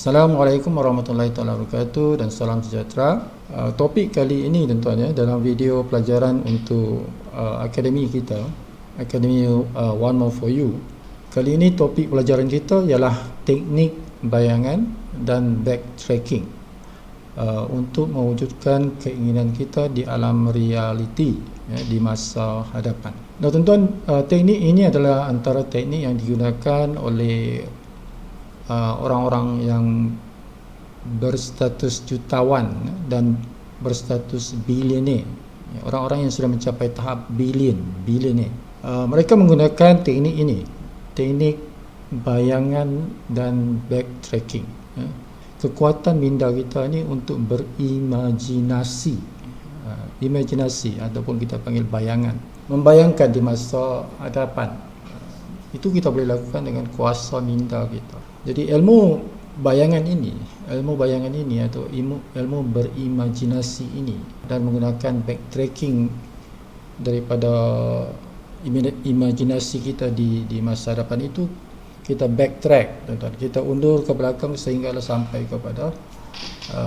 Assalamualaikum warahmatullahi wabarakatuh dan salam sejahtera. Topik kali ini tuan-tuan ya, dalam video pelajaran untuk akademi kita, Akademi One More For You. Kali ini topik pelajaran kita ialah teknik bayangan dan backtracking untuk mewujudkan keinginan kita di alam realiti ya, di masa hadapan. Nah tuan-tuan, teknik ini adalah antara teknik yang digunakan oleh orang-orang yang berstatus jutawan dan berstatus bilioner, orang-orang yang sudah mencapai tahap bilioner. Mereka menggunakan teknik ini, teknik bayangan dan backtracking. Kekuatan minda kita ni untuk berimajinasi, imajinasi ataupun kita panggil bayangan, membayangkan di masa hadapan. Itu kita boleh lakukan dengan kuasa minda kita. Jadi ilmu bayangan ini atau ilmu berimajinasi ini dan menggunakan backtracking daripada imajinasi kita di masa hadapan itu, kita backtrack, kita undur ke belakang sehinggalah sampai kepada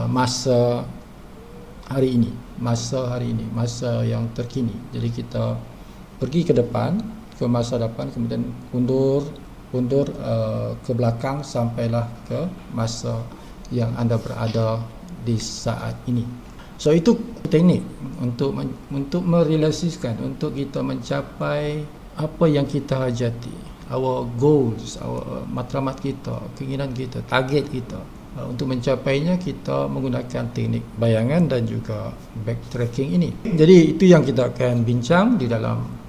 masa hari ini, masa yang terkini. Jadi kita pergi ke depan, ke masa depan, kemudian undur ke belakang sampailah ke masa yang anda berada di saat ini. So itu teknik untuk merealisasikan, untuk kita mencapai apa yang kita hajati, our goals, our matlamat kita, keinginan kita, target kita. Untuk mencapainya kita menggunakan teknik bayangan dan juga backtracking ini. Jadi itu yang kita akan bincang di dalam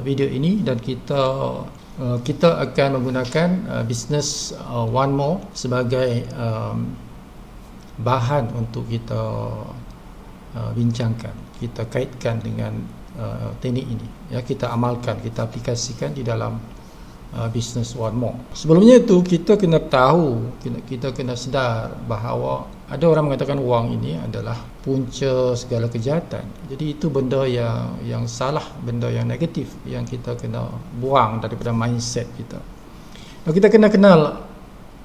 video ini, dan kita akan menggunakan business One More sebagai bahan untuk kita bincangkan, kita kaitkan dengan teknik ini ya, kita amalkan, kita aplikasikan di dalam business One More. Sebelumnya itu kita kena tahu, kita kena sedar bahawa ada orang mengatakan wang ini adalah punca segala kejahatan. Jadi itu benda yang salah, benda yang negatif yang kita kena buang daripada mindset kita. Nah, kita kena kenal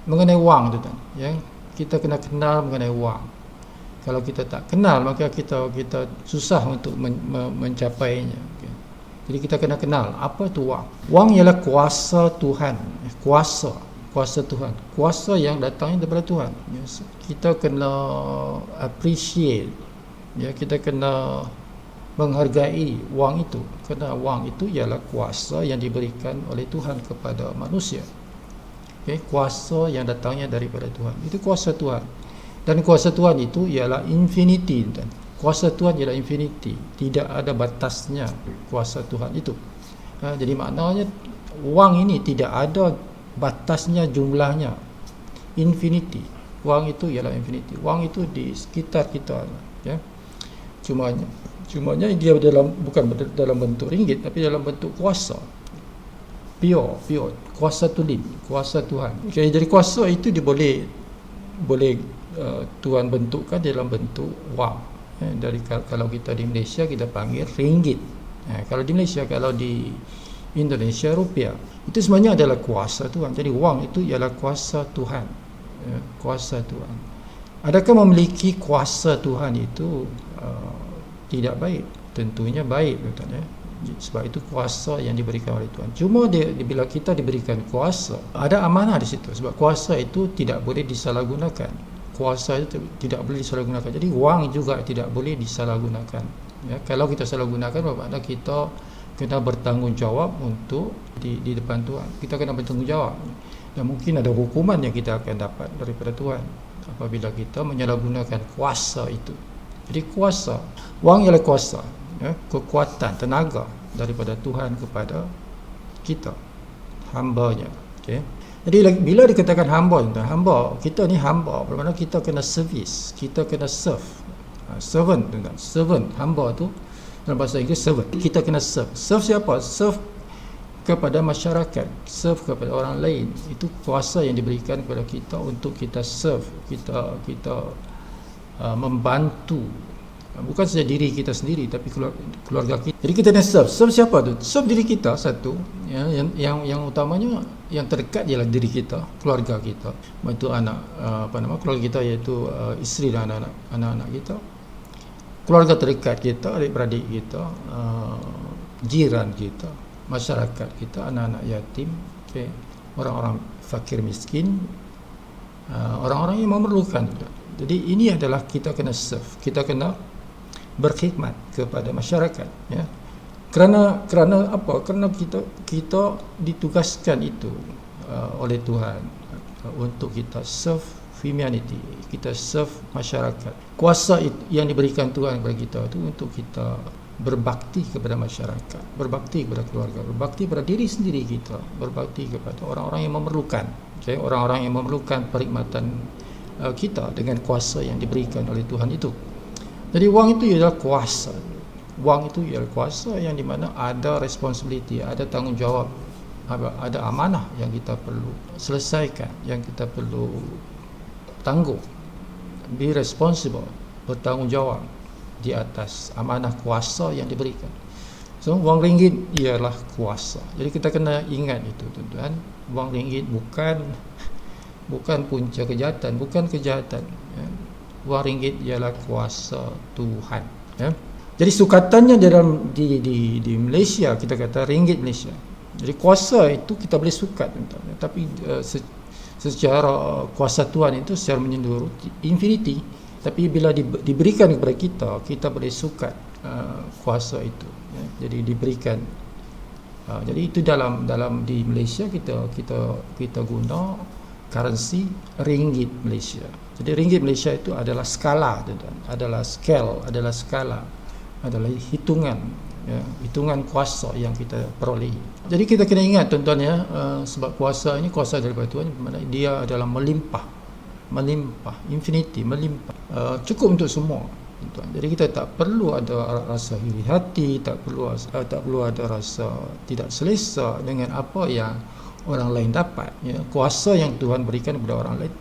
mengenai wang tu kan, ya. Kita kena kenal mengenai wang. Kalau kita tak kenal, maka kita susah untuk mencapainya. Okay. Jadi kita kena kenal apa itu wang. Wang ialah kuasa Tuhan, kuasa Tuhan, kuasa yang datangnya daripada Tuhan. Kita kena appreciate, ya, kita kena menghargai wang itu, kerana wang itu ialah kuasa yang diberikan oleh Tuhan kepada manusia. Okay, kuasa yang datangnya daripada Tuhan, itu kuasa Tuhan. Dan kuasa Tuhan itu ialah infinity, dan kuasa Tuhan ialah infinity, tidak ada batasnya kuasa Tuhan itu. Jadi maknanya wang ini tidak ada batasnya, jumlahnya infinity. Wang itu ialah infinity. Wang itu di sekitar kita ya. Cumanya dia bukan dalam bentuk ringgit, tapi dalam bentuk kuasa. Pure kuasa tulen, kuasa Tuhan. Okay, jadi kuasa itu dia boleh Tuhan bentukkan dalam bentuk wang. Dari kalau kita di Malaysia kita panggil ringgit. Kalau di Malaysia, kalau di Indonesia rupiah. Itu sebenarnya adalah kuasa Tuhan. Jadi wang itu ialah kuasa Tuhan, kuasa Tuhan. Adakah memiliki kuasa Tuhan itu tidak baik? Tentunya baik, betul ya. Sebab itu kuasa yang diberikan oleh Tuhan. Cuma bila kita diberikan kuasa, ada amanah di situ. Sebab kuasa itu tidak boleh disalahgunakan. Kuasa itu tidak boleh disalahgunakan. Jadi wang juga tidak boleh disalahgunakan. Ya, kalau kita salahgunakan, bermakna kita kena bertanggungjawab untuk di depan Tuhan. Kita kena bertanggungjawab. Dan mungkin ada hukuman yang kita akan dapat daripada Tuhan apabila kita menyalahgunakan kuasa itu. Jadi kuasa, wang ialah kuasa, ya, kekuatan, tenaga daripada Tuhan kepada kita, hamba-Nya. Okay. Jadi bila dikatakan hamba, kita ni hamba, bermakna kita kena servis, kita kena serve. Servant, hamba tu dalam bahasa Inggeris servant. Kita kena serve. Serve siapa? Serve kepada masyarakat, serve kepada orang lain. Itu kuasa yang diberikan kepada kita untuk kita serve, kita membantu bukan saja diri kita sendiri tapi keluarga kita. Jadi kita nak serve siapa tu? Serve diri kita satu, ya, yang utamanya yang terdekat ialah diri kita, keluarga kita, itu anak keluarga kita, iaitu isteri dan anak-anak kita, keluarga terdekat kita, adik-beradik kita, jiran kita, masyarakat kita, anak-anak yatim, okay, orang-orang fakir miskin, orang-orang yang memerlukan. Jadi ini adalah kita kena serve, kita kena berkhidmat kepada masyarakat, ya. Kerana apa? Kerana kita ditugaskan itu oleh Tuhan untuk kita serve humanity, kita serve masyarakat. Kuasa yang diberikan Tuhan kepada kita itu untuk kita berbakti kepada masyarakat, berbakti kepada keluarga, berbakti kepada diri sendiri kita, berbakti kepada orang-orang yang memerlukan, okay? Orang-orang yang memerlukan perkhidmatan kita dengan kuasa yang diberikan oleh Tuhan itu. Jadi wang itu ialah kuasa. Wang itu ialah kuasa yang di mana ada responsibility, ada tanggungjawab, ada amanah yang kita perlu selesaikan, yang kita perlu tanggung. Be responsible, bertanggungjawab di atas amanah kuasa yang diberikan. So wang ringgit ialah kuasa. Jadi kita kena ingat itu, tuan-tuan. Wang ringgit bukan punca kejahatan, bukan kejahatan, ya. Wang ringgit ialah kuasa Tuhan, ya. Jadi sukatannya di Malaysia, kita kata ringgit Malaysia. Jadi kuasa itu kita boleh sukat, tuan-tuan. Tapi secara kuasa Tuhan itu secara menyeluruh infinity. Tapi bila diberikan kepada kita boleh sukat kuasa itu, ya. Jadi diberikan. Jadi itu dalam di Malaysia kita guna currency ringgit Malaysia. Jadi ringgit Malaysia itu adalah skala, tuan-tuan. Adalah scale, adalah skala, adalah hitungan, ya, hitungan kuasa yang kita peroleh. Jadi kita kena ingat, tuan-tuan, ya, sebab kuasa ini kuasa daripada Tuhan, dia adalah melimpah, infinity, melimpah, cukup untuk semua, tuan-tuan. Jadi kita tak perlu ada rasa iri hati, tak perlu ada rasa tidak selesa dengan apa yang orang lain dapat, ya. Kuasa yang Tuhan berikan kepada orang lain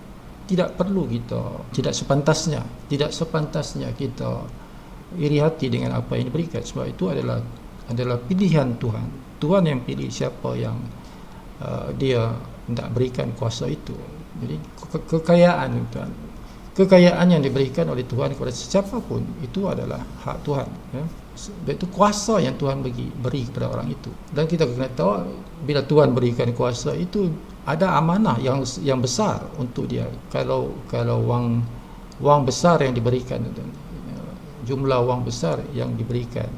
tidak perlu kita, tidak sepantasnya kita iri hati dengan apa yang diberikan, sebab itu adalah pilihan Tuhan. Tuhan yang pilih siapa yang dia nak berikan kuasa itu. Jadi kekayaan, Tuhan, kekayaan yang diberikan oleh Tuhan kepada sesiapa pun itu adalah hak Tuhan, ya. Itu kuasa yang Tuhan beri kepada orang itu. Dan kita kena tahu, bila Tuhan berikan kuasa itu ada amanah yang besar untuk dia. Kalau wang besar yang diberikan, jumlah wang besar yang diberikan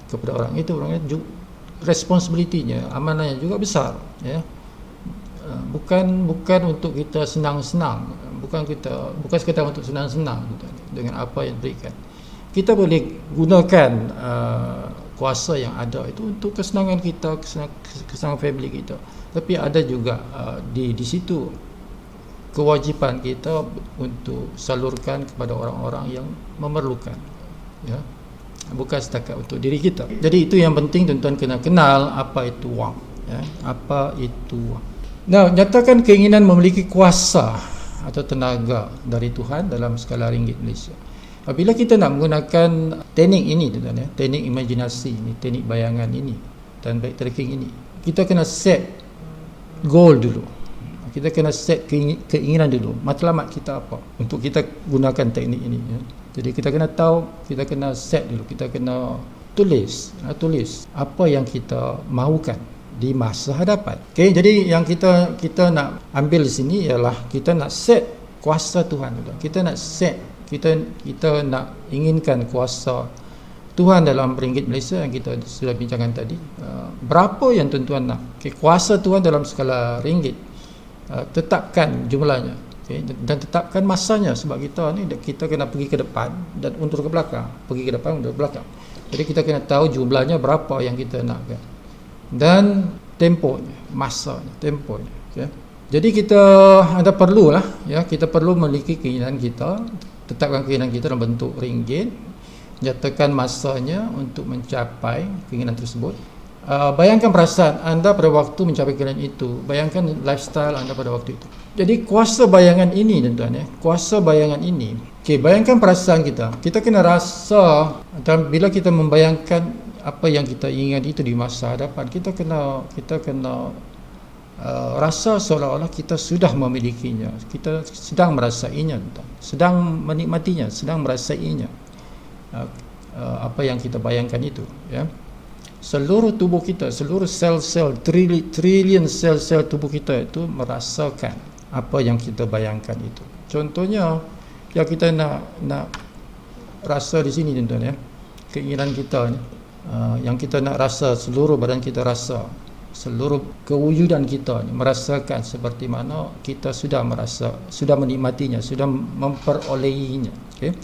kepada orang itu, responsibility-nya, amanahnya juga besar, ya. Bukan untuk kita senang-senang, bukan sekadar untuk senang-senang dengan apa yang diberikan. Kita boleh gunakan kuasa yang ada itu untuk kesenangan kita, kesenangan family kita. Tapi ada juga di situ kewajipan kita untuk salurkan kepada orang-orang yang memerlukan, ya. Bukan setakat untuk diri kita. Jadi itu yang penting, tuan-tuan kena kenal apa itu wang, ya. Apa itu wang. Nah, nyatakan keinginan memiliki kuasa atau tenaga dari Tuhan dalam skala ringgit Malaysia. Apabila kita nak menggunakan teknik ini, tuan-tuan, ya, teknik imajinasi ini, teknik bayangan ini dan backtracking ini, kita kena set goal dulu. Kita kena set keinginan dulu. Matlamat kita apa untuk kita gunakan teknik ini, ya. Jadi kita kena tahu, kita kena set dulu, kita kena tulis apa yang kita mahukan di masa hadapan. Okey, jadi yang kita nak ambil di sini ialah kita nak set kuasa Tuhan, tuan-tuan. Kita nak set, kita nak inginkan kuasa Tuhan dalam ringgit Malaysia yang kita sudah bincangkan tadi. Berapa yang tuan-tuan nak? Okay, kuasa Tuhan dalam skala ringgit, tetapkan jumlahnya, okay, dan tetapkan masanya, sebab kita kena pergi ke depan dan undur ke belakang, pergi ke depan, undur ke belakang. Jadi kita kena tahu jumlahnya berapa yang kita nakkan dan temponya, masanya, temponya, okay. Jadi kita perlulah, ya, kita perlu memiliki keinginan kita, tetapkan keinginan kita dalam bentuk ringgit, nyatakan masanya untuk mencapai keinginan tersebut. Bayangkan perasaan anda pada waktu mencapai keinginan itu, bayangkan lifestyle anda pada waktu itu. Jadi kuasa bayangan ini, tuan-tuan, ya, kuasa bayangan ini Okey, bayangkan perasaan kita. Kita kena rasa, dan bila kita membayangkan apa yang kita ingat itu di masa hadapan, kita kena rasa seolah-olah kita sudah memilikinya, kita sedang merasainya, sedang menikmatinya, sedang merasainya, apa yang kita bayangkan itu, ya. Seluruh tubuh kita, seluruh sel-sel, trilion sel-sel tubuh kita itu merasakan apa yang kita bayangkan itu. Contohnya, yang kita nak rasa di sini, tuan-tuan, ya, keinginan kita ni, yang kita nak rasa, seluruh badan kita rasa, seluruh kewujudan kita ni merasakan seperti mana kita sudah menikmatinya, sudah memperolehinya. Okay?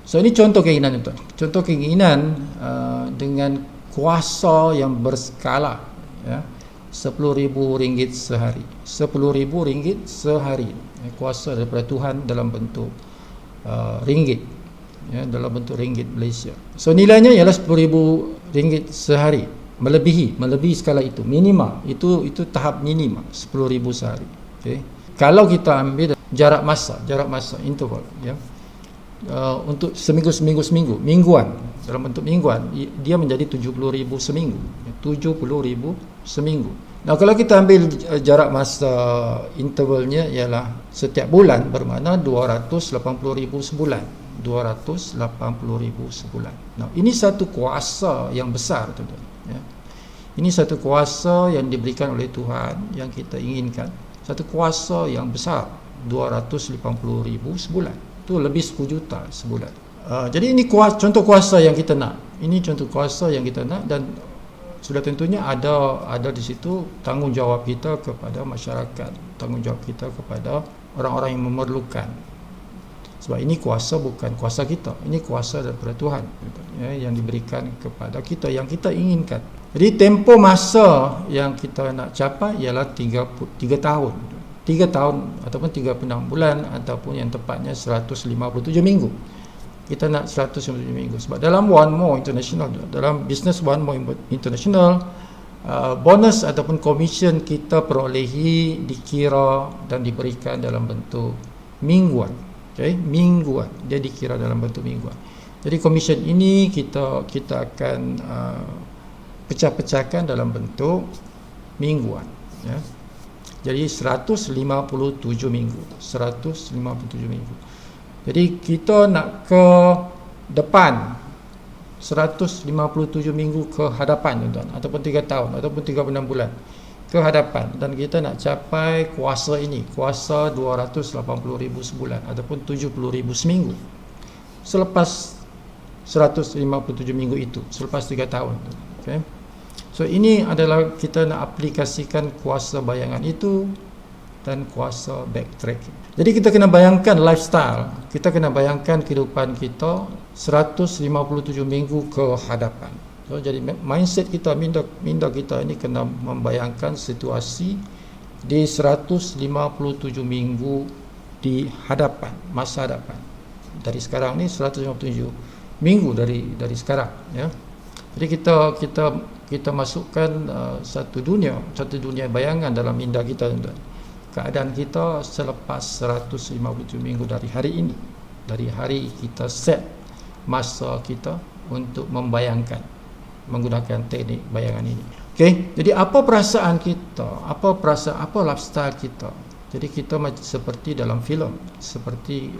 So ini contoh keinginan itu. Contoh keinginan dengan kuasa yang berskala, ya, RM10,000 sehari. RM10,000 sehari. Kuasa daripada Tuhan dalam bentuk ringgit, ya, dalam bentuk ringgit Malaysia. So nilainya ialah RM10,000 sehari. Melebihi skala itu, minima, itu tahap minima, RM10,000 sehari. Okay. Kalau kita ambil jarak masa interval, ya, untuk seminggu, mingguan, dalam bentuk mingguan, dia menjadi RM70,000 seminggu, RM70,000 seminggu. Nah, kalau kita ambil jarak masa intervalnya ialah setiap bulan, bermakna RM280,000 sebulan. RM280,000 sebulan. Nah, ini satu kuasa yang besar, tuan-tuan. Ya. Ini satu kuasa yang diberikan oleh Tuhan yang kita inginkan. Satu kuasa yang besar, RM280,000 sebulan. Itu lebih 10 juta sebulan. Jadi ini contoh kuasa yang kita nak. Ini contoh kuasa yang kita nak, dan sudah tentunya ada di situ tanggungjawab kita kepada masyarakat, tanggungjawab kita kepada orang-orang yang memerlukan. Sebab ini kuasa bukan kuasa kita, ini kuasa daripada Tuhan, ya, yang diberikan kepada kita, yang kita inginkan. Jadi tempoh masa yang kita nak capai ialah 3 tahun. 3 tahun ataupun 36 bulan, ataupun yang tepatnya 157 minggu. Kita nak 157 minggu. Sebab dalam One More International, dalam bisnes One More International, bonus ataupun komisen kita perolehi dikira dan diberikan dalam bentuk mingguan. Okay, mingguan, dia dikira dalam bentuk mingguan. Jadi komisen ini kita akan pecah-pecahkan dalam bentuk mingguan, ya. Jadi 157 minggu. Jadi kita nak ke depan 157 minggu ke hadapan, tuan-tuan, ataupun 3 tahun ataupun 36 bulan ke hadapan, dan kita nak capai kuasa ini, kuasa 280,000 sebulan ataupun 70,000 seminggu. Selepas 157 minggu itu, selepas 3 tahun. Okay. So ini adalah kita nak aplikasikan kuasa bayangan itu dan kuasa backtracking. Jadi kita kena bayangkan lifestyle, kita kena bayangkan kehidupan kita 157 minggu ke hadapan. So, jadi mindset kita, minda kita ini kena membayangkan situasi di 157 minggu di hadapan, masa hadapan. Dari sekarang ni 157 minggu dari sekarang, ya. Jadi kita masukkan satu dunia bayangan dalam minda kita, tuan-tuan. Keadaan kita selepas 157 minggu dari hari ini, dari hari kita set masa kita untuk membayangkan menggunakan teknik bayangan ini. Okey, jadi apa perasaan kita? Apa lifestyle kita? Jadi kita seperti dalam filem, seperti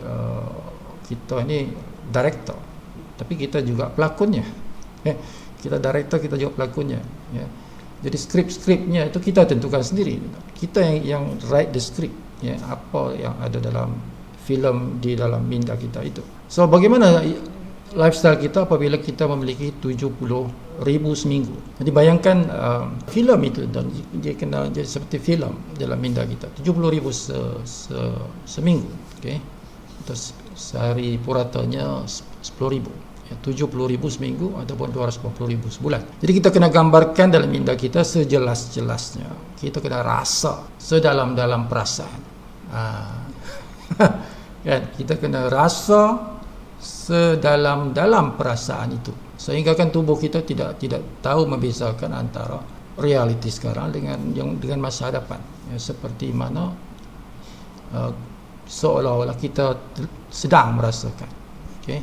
kita ini director, tapi kita juga pelakonnya. Kita director, kita juga pelakonnya, ya. Jadi skripnya itu kita tentukan sendiri. Kita yang write the script, ya, apa yang ada dalam filem di dalam minda kita itu. So bagaimana lifestyle kita apabila kita memiliki 70,000 seminggu? Jadi bayangkan filem itu, dan dia kena jadi seperti filem dalam minda kita. 70,000 seminggu, okey. Atau sehari puratanya 10,000. 70,000 seminggu ataupun 280,000 sebulan. Jadi kita kena gambarkan dalam minda kita sejelas-jelasnya. Kita kena rasa sedalam-dalam perasaan. Kan, kita kena rasa sedalam-dalam perasaan itu, sehingga kan tubuh kita tidak tahu membezakan antara realiti sekarang dengan masa hadapan, ya, seperti mana seolah-olah kita sedang merasakan. Okey,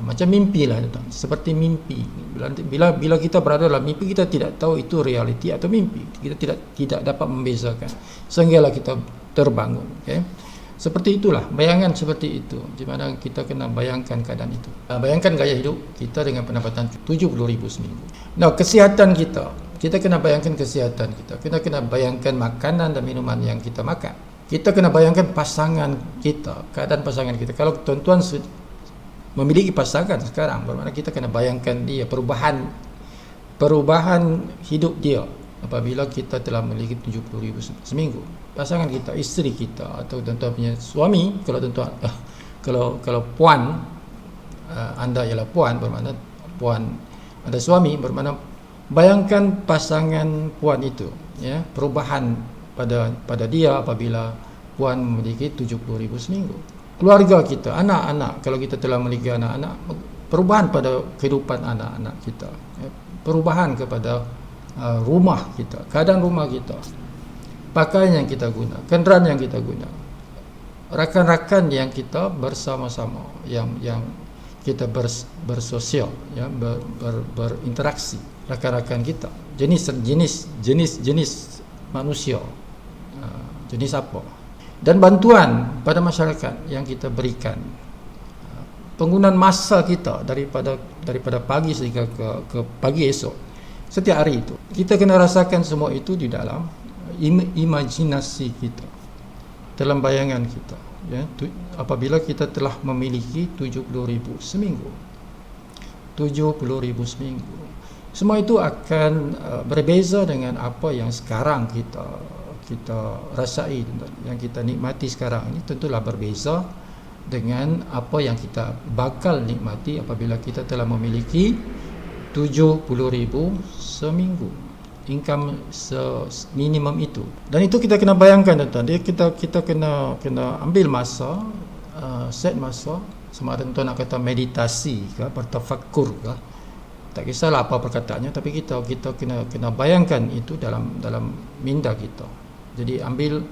macam mimpi lah, seperti mimpi. Bila kita berada dalam mimpi, kita tidak tahu itu realiti atau mimpi. Kita tidak dapat membezakan sehinggalah kita terbangun. Okey, seperti itulah bayangan seperti itu, di mana kita kena bayangkan keadaan itu. Bayangkan gaya hidup kita dengan pendapatan 70,000 seminggu. Nah, kesihatan kita kena bayangkan kesihatan kita kena bayangkan makanan dan minuman yang kita makan. Kita kena bayangkan pasangan kita, keadaan pasangan kita. Kalau tuan-tuan memiliki pasangan sekarang, bermakna kita kena bayangkan dia, perubahan hidup dia apabila kita telah memiliki 70,000 seminggu. Pasangan kita, isteri kita, atau tuan-tuan punya suami, kalau tuan-tuan kalau puan, anda ialah puan, bermakna puan ada suami, bermakna bayangkan pasangan puan itu, ya, perubahan pada dia apabila puan memiliki 70,000 seminggu. Keluarga kita, anak-anak, kalau kita telah memiliki anak-anak, perubahan pada kehidupan anak-anak kita, ya, perubahan kepada rumah kita, keadaan rumah kita, pakaian yang kita guna, kenderaan yang kita guna, rakan-rakan yang kita bersama-sama, yang kita bersosial, ya, berinteraksi, rakan-rakan kita, jenis manusia, jenis apa, dan bantuan pada masyarakat yang kita berikan, penggunaan masa kita daripada pagi sehingga ke pagi esok, setiap hari itu kita kena rasakan semua itu di dalam imajinasi kita, dalam bayangan kita, ya. Apabila kita telah memiliki 70,000 seminggu, 70,000 seminggu, semua itu akan berbeza dengan apa yang sekarang kita rasai, yang kita nikmati sekarang ini. Tentulah berbeza dengan apa yang kita bakal nikmati apabila kita telah memiliki 70,000 seminggu, income minimum itu. Dan itu kita kena bayangkan, tuan-tuan. Kita kena ambil masa, set masa, sama ada tuan nak kata meditasi ke, bertafakur ke, tak kisahlah apa perkataannya, tapi kita kena bayangkan itu dalam minda kita. Jadi ambil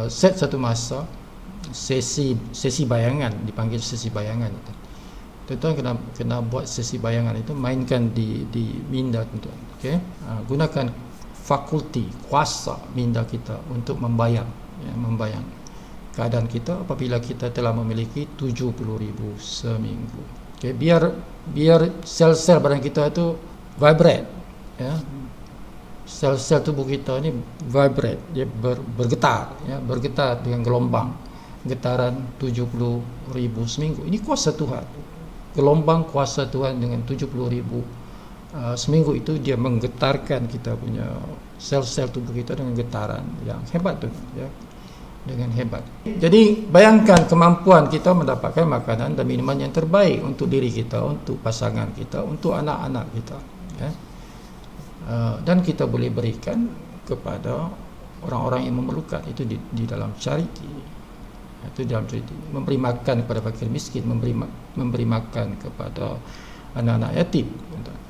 set satu masa, sesi bayangan, dipanggil sesi bayangan itu. Tuan-tuan kena buat sesi bayangan itu, mainkan di minda tuan-tuan. Okey, gunakan fakulti, kuasa minda kita untuk membayang keadaan kita apabila kita telah memiliki 70,000 seminggu. Okey, biar sel-sel badan kita itu vibrate, ya. Sel-sel tubuh kita ni vibrate, dia bergetar, ya, bergetar dengan gelombang getaran 70,000 seminggu. Ini kuasa Tuhan. Gelombang kuasa Tuhan dengan 70,000 seminggu itu, dia menggetarkan kita punya sel-sel tubuh kita dengan getaran yang hebat tu, ya, dengan hebat. Jadi bayangkan kemampuan kita mendapatkan makanan dan minuman yang terbaik untuk diri kita, untuk pasangan kita, untuk anak-anak kita, ya. Dan kita boleh berikan kepada orang-orang yang memerlukan, itu di dalam charity, itu dalam charity, memberi makan kepada fakir miskin, memberi makan kepada anak-anak yatim,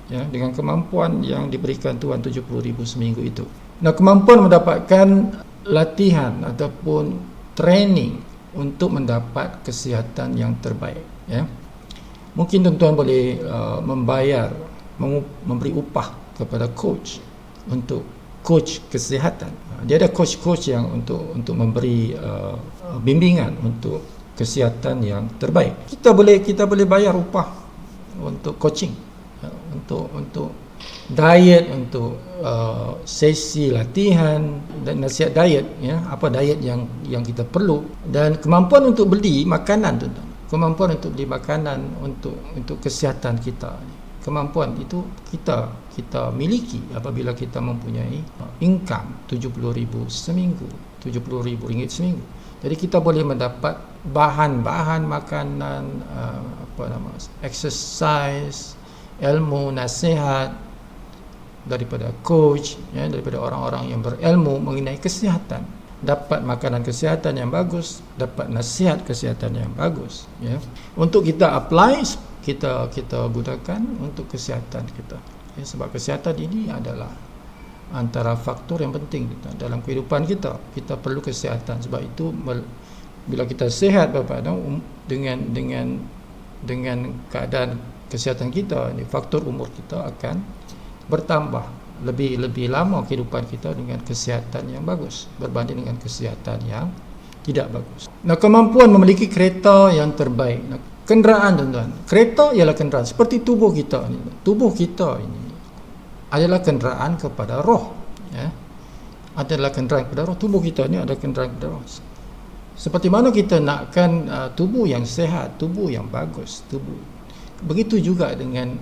ya, dengan kemampuan yang diberikan Tuhan 70,000 seminggu itu. Nah, kemampuan mendapatkan latihan ataupun training untuk mendapat kesihatan yang terbaik, ya. Mungkin tuan-tuan boleh memberi upah kepada coach, untuk coach kesihatan. Dia ada coach yang untuk memberi bimbingan untuk kesihatan yang terbaik. Kita boleh bayar upah untuk coaching, untuk diet, untuk sesi latihan dan nasihat diet, ya, apa diet yang kita perlu, dan kemampuan untuk beli makanan, tuan-tuan. Kemampuan untuk beli makanan untuk kesihatan kita. Kemampuan itu kita miliki apabila kita mempunyai income 70,000 seminggu, 70,000 ringgit seminggu. Jadi kita boleh mendapat bahan-bahan makanan, exercise, ilmu, nasihat daripada coach, ya, daripada orang-orang yang berilmu mengenai kesihatan. Dapat makanan kesihatan yang bagus, dapat nasihat kesihatan yang bagus, ya. Untuk kita apply, kita gunakan untuk kesihatan kita, ya, sebab kesihatan ini adalah antara faktor yang penting dalam kehidupan kita. Kita perlu kesihatan, sebab itu Bila kita sihat dengan keadaan kesihatan kita, faktor umur kita akan bertambah, lebih lama kehidupan kita dengan kesihatan yang bagus berbanding dengan kesihatan yang tidak bagus. Nah, kemampuan memiliki kereta yang terbaik. Nah, kenderaan tuan-tuan, kereta ialah kenderaan seperti tubuh kita ni. Tubuh kita ini adalah kenderaan kepada roh, ya. Adalah kenderaan kepada roh. Tubuh kita ni adalah kenderaan kepada roh. Seperti mana kita nakkan tubuh yang sehat, tubuh yang bagus, begitu juga dengan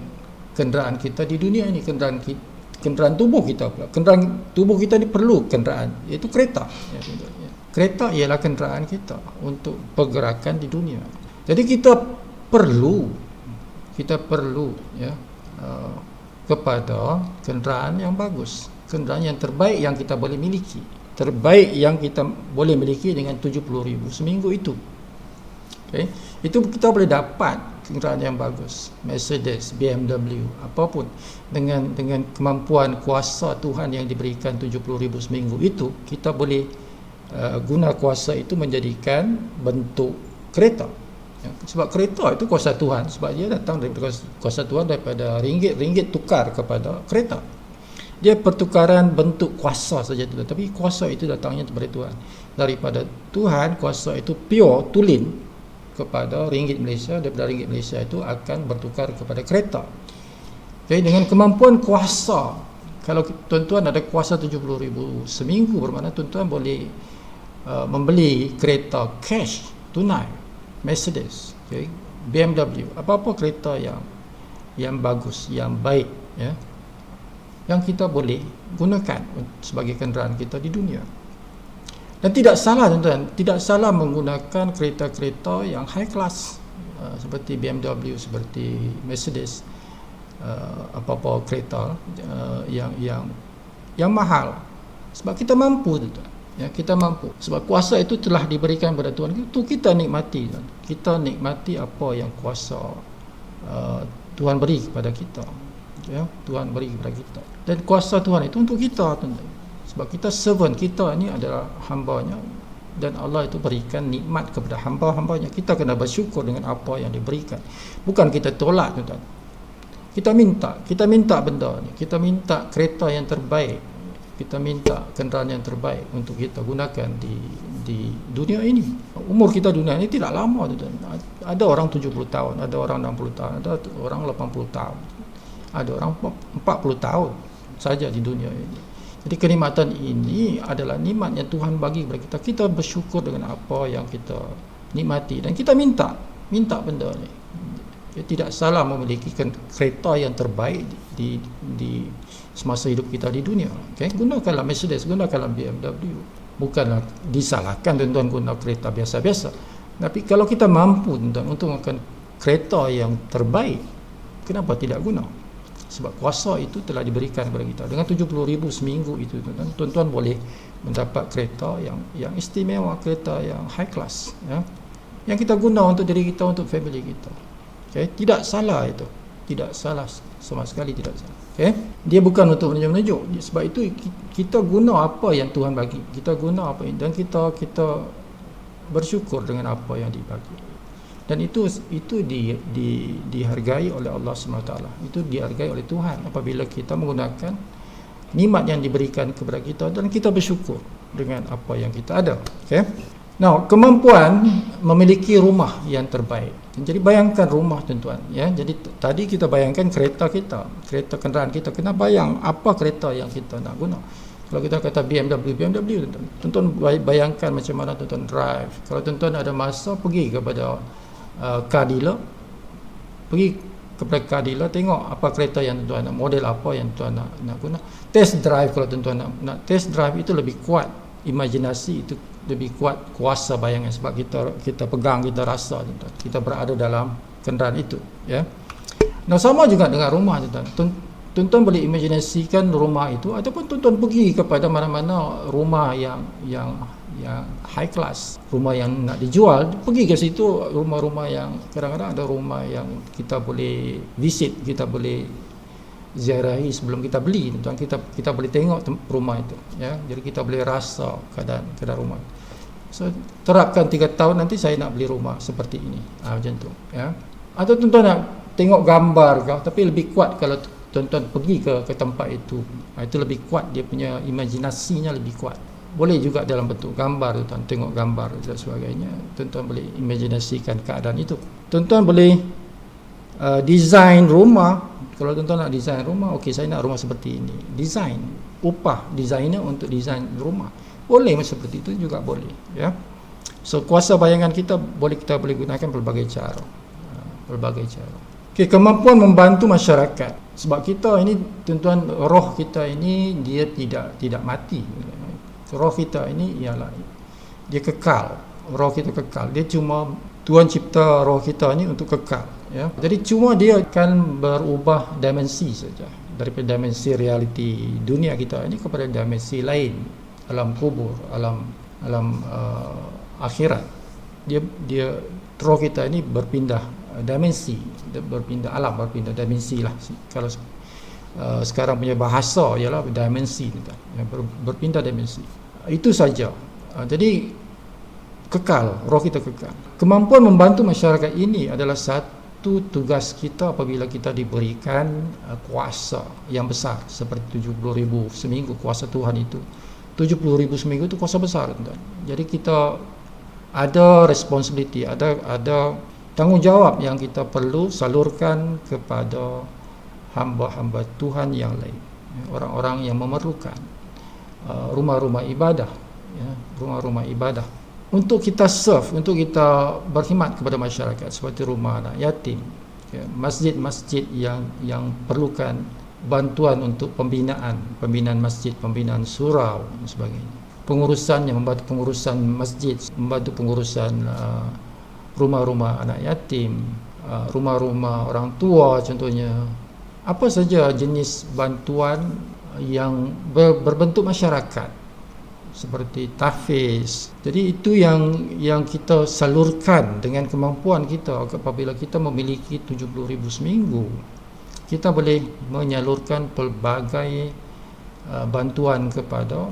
kenderaan kita di dunia ini, kenderaan tubuh kita pula. Kenderaan tubuh kita ni perlu kenderaan, iaitu kereta. Kereta ialah kenderaan kita untuk pergerakan di dunia. Jadi kita perlu ya, kepada kenderaan yang bagus, kenderaan yang terbaik yang kita boleh miliki. Terbaik yang kita boleh miliki dengan 70,000 seminggu itu. Okay. Itu kita boleh dapat kenderaan yang bagus, Mercedes, BMW, apapun, dengan kemampuan kuasa Tuhan yang diberikan 70,000 seminggu itu, kita boleh guna kuasa itu menjadikan bentuk kereta. Ya, sebab kereta itu kuasa Tuhan, sebab dia datang daripada kuasa Tuhan, daripada ringgit tukar kepada kereta. Dia pertukaran bentuk kuasa saja tu, tapi kuasa itu datangnya daripada Tuhan. Daripada Tuhan, kuasa itu pure, tulen kepada ringgit Malaysia, daripada ringgit Malaysia itu akan bertukar kepada kereta. Jadi dengan kemampuan kuasa, kalau tuan-tuan ada kuasa 70,000 seminggu, bermakna tuan-tuan boleh membeli kereta cash, tunai, Mercedes, okay, BMW, apa-apa kereta yang bagus, yang baik, ya, yang kita boleh gunakan sebagai kenderaan kita di dunia. Dan tidak salah tuan-tuan, tidak salah menggunakan kereta-kereta yang high class, seperti BMW, seperti Mercedes, apa-apa kereta yang mahal, sebab kita mampu tuan-tuan. Ya, kita mampu, sebab kuasa itu telah diberikan kepada Tuhan. Itu kita nikmati, tuan. Kita nikmati apa yang kuasa Tuhan beri kepada kita. Ya, Tuhan beri kepada kita, dan kuasa Tuhan itu untuk kita, tuan-tuan. Sebab kita servant, kita ni adalah hamba-Nya, dan Allah itu berikan nikmat kepada hamba-hambanya. Kita kena bersyukur dengan apa yang diberikan, bukan kita tolak, tuan-tuan. Kita minta benda ni, kita minta kereta yang terbaik, kita minta kenderaan yang terbaik untuk kita gunakan di dunia ini. Umur kita dunia ini tidak lama, tuan-tuan. Ada orang 70 tahun, ada orang 60 tahun, ada orang 80 tahun, ada orang 40 tahun saja di dunia ini. Jadi kenikmatan ini adalah nikmat yang Tuhan bagi kepada kita. Kita bersyukur dengan apa yang kita nikmati, dan kita minta benda ni. Tidak salah memiliki kereta yang terbaik di semasa hidup kita di dunia. Okay? Gunakanlah Mercedes, gunakanlah BMW. Bukanlah disalahkan tuan-tuan guna kereta biasa-biasa. Tapi kalau kita mampu, tuan-tuan, untuk menggunakan kereta yang terbaik, kenapa tidak guna? Sebab kuasa itu telah diberikan kepada kita. Dengan 70,000 seminggu itu, tuan-tuan boleh mendapat kereta yang istimewa, kereta yang high class, ya, yang kita guna untuk diri kita, untuk family kita. Okay? Tidak salah itu, tidak salah, sama sekali tidak salah. Okay? Dia bukan untuk menunjuk-menunjuk. Sebab itu kita guna apa yang Tuhan bagi, kita guna apa, dan kita bersyukur dengan apa yang dibagi. Dan itu dihargai oleh Allah SWT. Itu dihargai oleh Tuhan apabila kita menggunakan nikmat yang diberikan kepada kita, dan kita bersyukur dengan apa yang kita ada. Okay? Now, kemampuan memiliki rumah yang terbaik. Jadi bayangkan rumah, tuan-tuan, ya. Jadi tadi kita bayangkan kereta kenderaan kita. Kena bayang apa kereta yang kita nak guna. Kalau kita kata BMW, tuan-tuan bayangkan macam mana tuan-tuan drive. Kalau tuan-tuan ada masa, pergi kepada car dealer, tengok apa kereta yang tuan nak, model apa yang tuan nak guna. Test drive, kalau tuan nak test drive, itu lebih kuat imajinasi, itu lebih kuat kuasa bayangan, sebab kita pegang, kita rasa, tuan-tuan, kita berada dalam kenderaan itu, ya. Nah, sama juga dengan rumah, tuan-tuan. Tuan-tuan boleh imajinasikan rumah itu, ataupun tuan-tuan pergi kepada mana-mana rumah yang high class, rumah yang nak dijual, pergi ke situ. Rumah-rumah yang kadang-kadang ada rumah yang kita boleh visit, kita boleh ziarahi sebelum kita beli, tuan. Kita boleh tengok rumah itu, ya. Jadi kita boleh rasa keadaan rumah. So terapkan 3 tahun nanti saya nak beli rumah seperti ini. Macam tu, ya. Atau tuan-tuan nak tengok gambar ke, tapi lebih kuat kalau tuan-tuan pergi ke tempat itu. Itu lebih kuat, dia punya imajinasinya lebih kuat. Boleh juga dalam bentuk gambar, tuan tengok gambar dan sebagainya. Tuan-tuan boleh imajinasikan keadaan itu. Tuan-tuan boleh design rumah. Kalau tuan-tuan nak design rumah, okey, saya nak rumah seperti ini. Design, upah designer untuk design rumah. Boleh seperti itu juga boleh, ya. So kuasa bayangan kita boleh gunakan pelbagai cara. Pelbagai cara. Okey, kemampuan membantu masyarakat. Sebab kita ini, tuan-tuan, roh kita ini dia tidak mati. Roh kita ini ialah dia kekal. Roh kita kekal. Dia cuma Tuhan cipta roh kita ni untuk kekal, ya. Jadi cuma dia akan berubah dimensi saja, daripada dimensi realiti dunia kita ini kepada dimensi lain, alam kubur, alam akhirat. Dia roh kita ini berpindah dimensi, berpindah alam, berpindah dimensi lah. Kalau sekarang punya bahasa ialah dimensi, berpindah dimensi. Itu saja. Jadi kekal, roh kita kekal. Kemampuan membantu masyarakat ini adalah satu tugas kita apabila kita diberikan kuasa yang besar seperti 70,000 seminggu. Kuasa Tuhan itu 70,000 seminggu itu kuasa besar, tuan. Jadi kita ada responsibility, ada tanggungjawab yang kita perlu salurkan kepada hamba-hamba Tuhan yang lain, orang-orang yang memerlukan rumah-rumah ibadah, ya, rumah-rumah ibadah untuk kita serve, untuk kita berkhidmat kepada masyarakat, seperti rumah anak yatim, ya, masjid-masjid yang perlukan bantuan untuk pembinaan masjid, pembinaan surau dan sebagainya. Pengurusannya, membantu pengurusan masjid, membantu pengurusan rumah-rumah anak yatim, rumah-rumah orang tua contohnya. Apa saja jenis bantuan yang berbentuk masyarakat seperti tahfiz. Jadi itu yang kita salurkan dengan kemampuan kita. Apabila kita memiliki 70,000 seminggu, kita boleh menyalurkan pelbagai bantuan kepada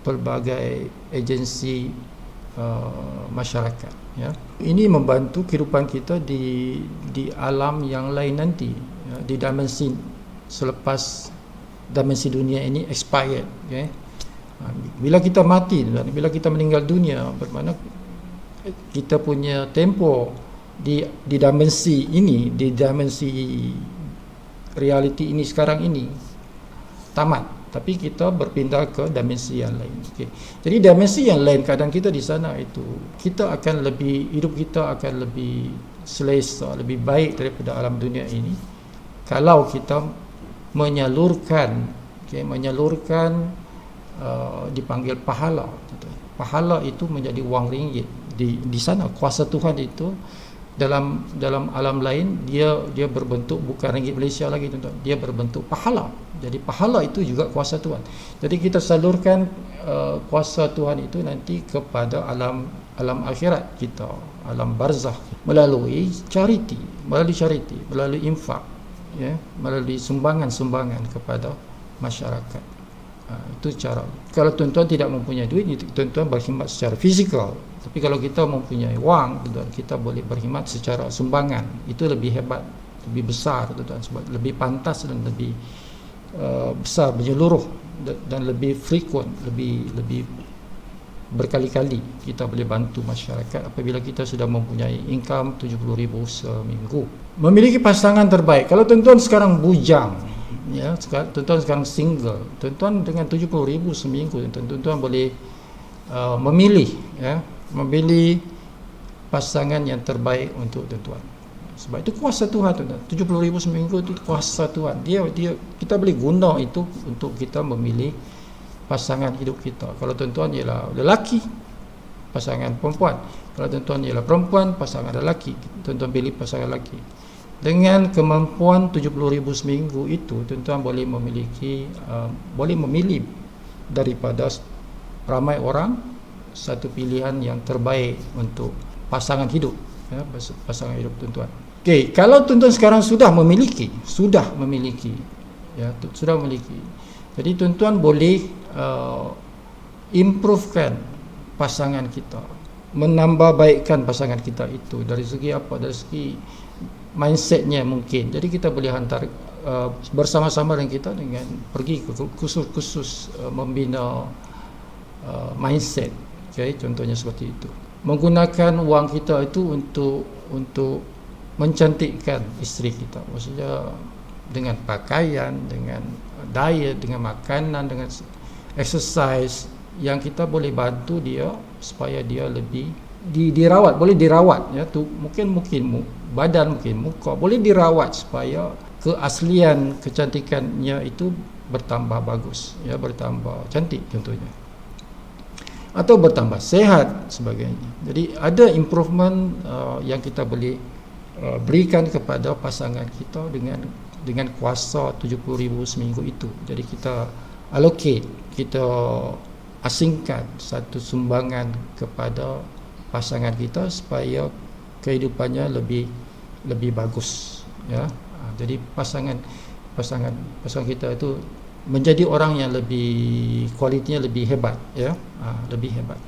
pelbagai agensi masyarakat, ya. Ini membantu kehidupan kita di alam yang lain nanti, ya, di dimensi selepas dimensi dunia ini expired, okay? Bila kita mati, bila kita meninggal dunia, bermakna kita punya tempo di dimensi ini, di dimensi realiti ini sekarang ini tamat, tapi kita berpindah ke dimensi yang lain. Okay. Jadi dimensi yang lain, keadaan kita di sana itu, kita akan hidup kita akan lebih selesa, lebih baik daripada alam dunia ini kalau kita menyalurkan, dipanggil pahala. Pahala itu menjadi wang ringgit di sana. Kuasa Tuhan itu dalam alam lain dia berbentuk bukan ringgit Malaysia lagi, tuan-tuan. Dia berbentuk pahala. Jadi pahala itu juga kuasa Tuhan. Jadi kita salurkan kuasa Tuhan itu nanti kepada alam akhirat kita, alam barzakh, melalui charity, melalui infak, ya, melalui sumbangan kepada masyarakat. Itu cara. Kalau tuan-tuan tidak mempunyai duit, tuan-tuan berkhidmat secara fizikal. Tapi kalau kita mempunyai wang, tuan-tuan, kita boleh berkhidmat secara sumbangan. Itu lebih hebat, lebih besar, tuan-tuan, sebab lebih pantas dan lebih besar, menyeluruh dan lebih frequent, lebih berkali-kali kita boleh bantu masyarakat apabila kita sudah mempunyai income 70,000 seminggu. Memiliki pasangan terbaik. Kalau tuan-tuan sekarang bujang, ya, tuan-tuan sekarang single, tuan-tuan dengan 70,000 seminggu, tuan-tuan boleh memilih pasangan yang terbaik untuk tuan-tuan. Sebab itu kuasa Tuhan, tuan-tuan. 70,000 seminggu itu kuasa Tuhan. Kita boleh guna itu untuk kita memilih pasangan hidup kita. Kalau tuan-tuan ialah lelaki, pasangan perempuan. Kalau tuan-tuan ialah perempuan, pasangan lelaki, tuan-tuan pilih pasangan lelaki. Dengan kemampuan 70,000 seminggu itu, tuan-tuan boleh memilih daripada ramai orang satu pilihan yang terbaik untuk pasangan hidup, ya, pasangan hidup tuan-tuan. Okey, kalau tuan-tuan sekarang sudah memiliki, ya, sudah memiliki. Jadi tuan-tuan boleh improvekan pasangan kita. menambah baikkan pasangan kita itu dari segi apa, dari segi mindsetnya mungkin. Jadi kita boleh hantar bersama-sama dengan kita dengan pergi ke kursus membina mindset. Okay, contohnya seperti itu. Menggunakan wang kita itu untuk mencantikkan isteri kita. Maksudnya dengan pakaian, dengan diet, dengan makanan, dengan exercise yang kita boleh bantu dia supaya dia lebih dirawat, boleh dirawat ya tu, mungkin badan, mungkin muka boleh dirawat supaya keaslian kecantikannya itu bertambah bagus ya, bertambah cantik contohnya, atau bertambah sehat sebagainya. Jadi ada improvement yang kita boleh berikan kepada pasangan kita dengan kuasa 70,000 seminggu itu. Jadi kita allocate, kita asingkan satu sumbangan kepada pasangan kita supaya kehidupannya lebih bagus ya. Jadi pasangan kita itu menjadi orang yang lebih kualitinya lebih hebat ya, lebih hebat.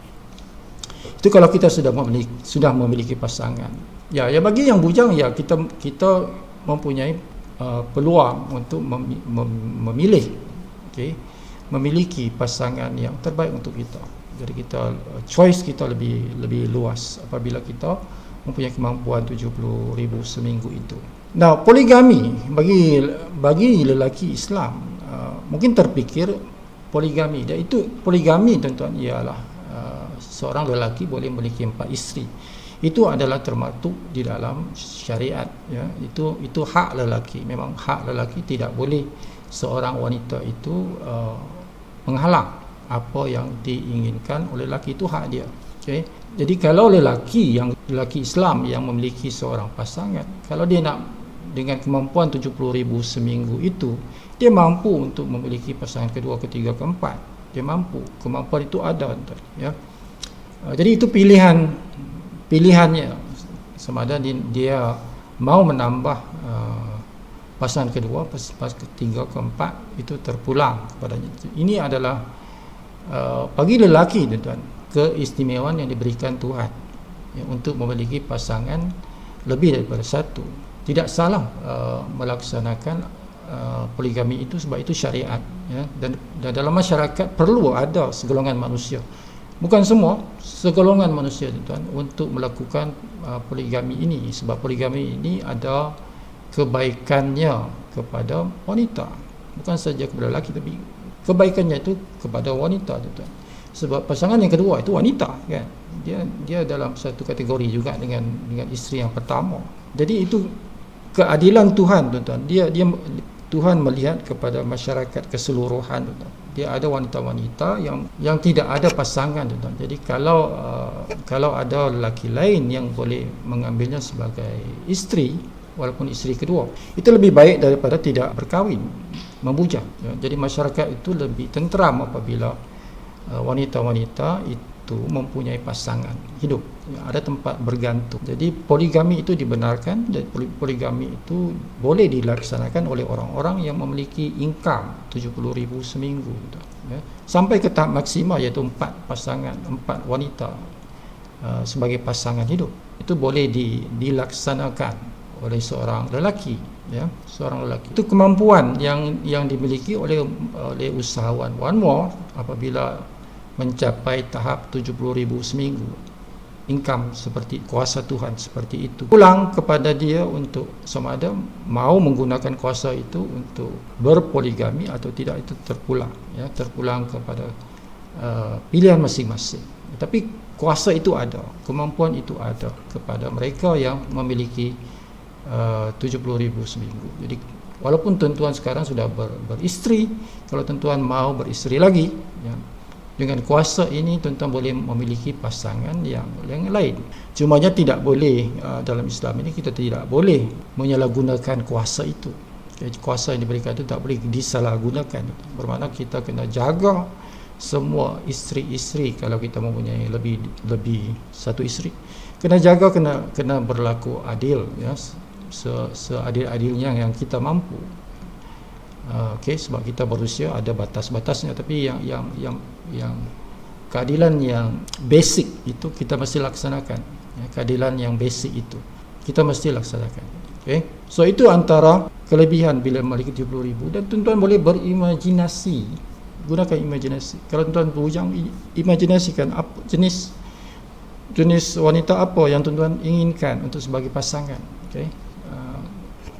Itu kalau kita sudah memiliki pasangan. Ya bagi yang bujang ya kita mempunyai peluang untuk memilih, okey, memiliki pasangan yang terbaik untuk kita. Jadi kita choice kita lebih luas apabila kita mempunyai kemampuan 70,000 seminggu itu. Nah, poligami bagi lelaki Islam mungkin terfikir poligami. Dan itu poligami tuan-tuan ialah seorang lelaki boleh memiliki 4 isteri. Itu adalah termaktub di dalam syariat ya. Itu hak lelaki. Memang hak lelaki, tidak boleh seorang wanita itu menghalang apa yang diinginkan oleh lelaki, itu hak dia. Okay? Jadi kalau lelaki Islam yang memiliki seorang pasangan, kalau dia nak dengan kemampuan 70,000 seminggu itu, dia mampu untuk memiliki pasangan kedua, ketiga, keempat. Dia mampu, kemampuan itu ada ya. Jadi itu pilihannya, sama ada dia mau menambah pasangan kedua, pasangan ketiga, keempat, itu terpulang kepadanya. Ini adalah bagi lelaki tuan, keistimewaan yang diberikan Tuhan ya, untuk memiliki pasangan lebih daripada satu. Tidak salah melaksanakan poligami itu sebab itu syariat ya, dan dalam masyarakat perlu ada segolongan manusia, bukan semua, segolongan manusia tuan, untuk melakukan poligami ini, sebab poligami ini ada kebaikannya kepada wanita, bukan saja kepada lelaki, tapi kebaikannya itu kepada wanita tuan. Sebab pasangan yang kedua itu wanita kan, dia dalam satu kategori juga dengan isteri yang pertama. Jadi itu keadilan Tuhan tuan. Tuhan melihat kepada masyarakat keseluruhan tuan. Dia ada wanita-wanita yang tidak ada pasangan tuan. Jadi kalau ada lelaki lain yang boleh mengambilnya sebagai isteri, walaupun isteri kedua, itu lebih baik daripada tidak berkahwin, membujang ya. Jadi masyarakat itu lebih tenteram apabila wanita-wanita itu mempunyai pasangan hidup ya, ada tempat bergantung. Jadi poligami itu dibenarkan, dan poligami itu boleh dilaksanakan oleh orang-orang yang memiliki income 70,000 seminggu ya. Sampai ke tahap maksimal iaitu 4 pasangan, 4 wanita sebagai pasangan hidup. Itu boleh dilaksanakan oleh seorang lelaki ya, seorang lelaki. Itu kemampuan yang dimiliki oleh usahawan one more apabila mencapai tahap 70,000 seminggu income, seperti kuasa Tuhan seperti itu. Pulang kepada dia untuk sama ada mau menggunakan kuasa itu untuk berpoligami atau tidak, itu terpulang kepada pilihan masing-masing. Tapi kuasa itu ada, kemampuan itu ada kepada mereka yang memiliki 70,000 seminggu. Jadi walaupun tuan-tuan sekarang sudah beristeri, kalau tuan-tuan mau beristeri lagi ya, dengan kuasa ini tuan-tuan boleh memiliki pasangan yang lain. Cumanya tidak boleh, dalam Islam ini kita tidak boleh menyalahgunakan kuasa itu. Kuasa yang diberikan itu tak boleh disalahgunakan. Bermakna kita kena jaga semua isteri-isteri. Kalau kita mempunyai lebih satu isteri, kena jaga, kena berlaku adil ya, seadil-adilnya yang kita mampu. Okey, sebab kita berusia ada batas-batasnya, tapi yang keadilan yang basic itu kita mesti laksanakan. Ya, keadilan yang basic itu kita mesti laksanakan. Okay? So itu antara kelebihan bila memiliki 70,000, dan tuan-tuan boleh berimajinasi, gunakan imajinasi. Kalau tuan-tuan bujang, imajinasikan apa jenis wanita apa yang tuan-tuan inginkan untuk sebagai pasangan. Okay?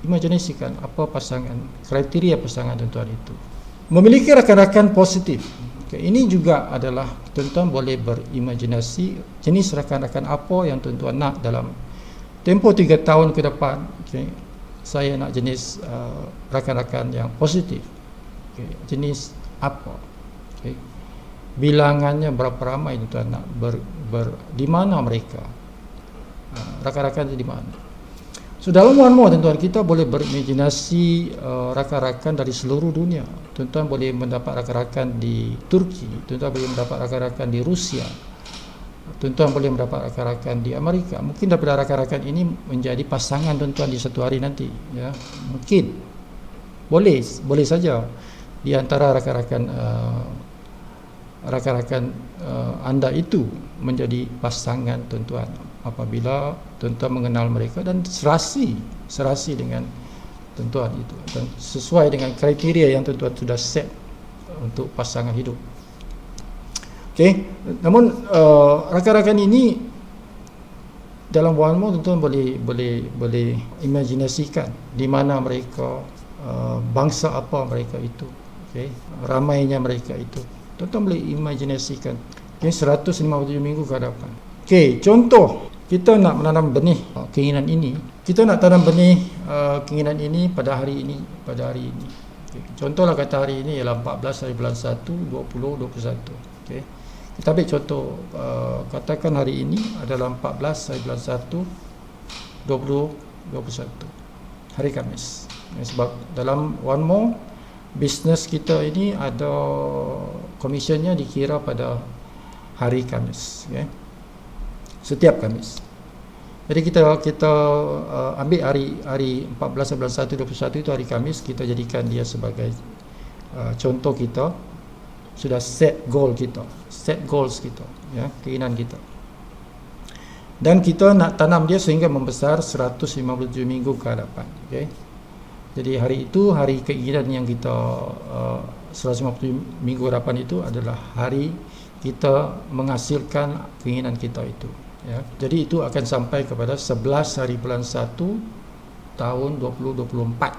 Imajinasikan apa pasangan, kriteria pasangan tuan-tuan itu. Memiliki rakan-rakan positif. Okay, ini juga adalah tuan-tuan boleh berimajinasi jenis rakan-rakan apa yang tuan-tuan nak dalam tempoh 3 tahun ke depan. Okay, saya nak jenis rakan-rakan yang positif. Okay, jenis apa? Okay, bilangannya berapa ramai tuan-tuan nak di mana mereka? Rakan-rakan itu di mana? So dalam One More tuan-tuan, kita boleh berimajinasi rakan-rakan dari seluruh dunia. Tuan-tuan boleh mendapat rakan-rakan di Turki, tuan-tuan boleh mendapat rakan-rakan di Rusia, tuan-tuan boleh mendapat rakan-rakan di Amerika. Mungkin daripada rakan-rakan ini menjadi pasangan tuan-tuan di satu hari nanti, ya. Mungkin boleh saja di antara rakan-rakan anda itu menjadi pasangan tuan-tuan apabila tuan-tuan mengenal mereka dan serasi dengan tuan-tuan itu dan sesuai dengan kriteria yang tuan-tuan sudah set untuk pasangan hidup. Okey, namun rakan-rakan ini dalam One More tuan-tuan boleh imajinasikan di mana mereka, bangsa apa mereka itu, okey, ramainya mereka itu. Tuan-tuan boleh imajinasikan. Okay, 157 minggu ke hadapan. Okey, contoh kita nak menanam benih keinginan ini. Kita nak tanam benih keinginan ini pada hari ini. Okay. Contohlah kata hari ini ialah 14 hari bulan 1 2021. Okey. Kita ambil contoh, katakan hari ini adalah 14 hari bulan 1 2021. Hari Khamis. Sebab dalam One More bisnes kita ini ada komisionnya dikira pada hari Khamis, okay? Setiap Khamis. Jadi kita ambil hari 14 bulan 1 21 itu hari Khamis, kita jadikan dia sebagai contoh kita, sudah set goals kita, ya, keinginan kita. Dan kita nak tanam dia sehingga membesar 157 minggu ke hadapan, okay? Jadi hari itu, hari keinginan yang kita 150 minggu hadapan itu adalah hari kita menghasilkan keinginan kita itu, ya. Jadi itu akan sampai kepada 11 hari bulan 1 tahun 2024,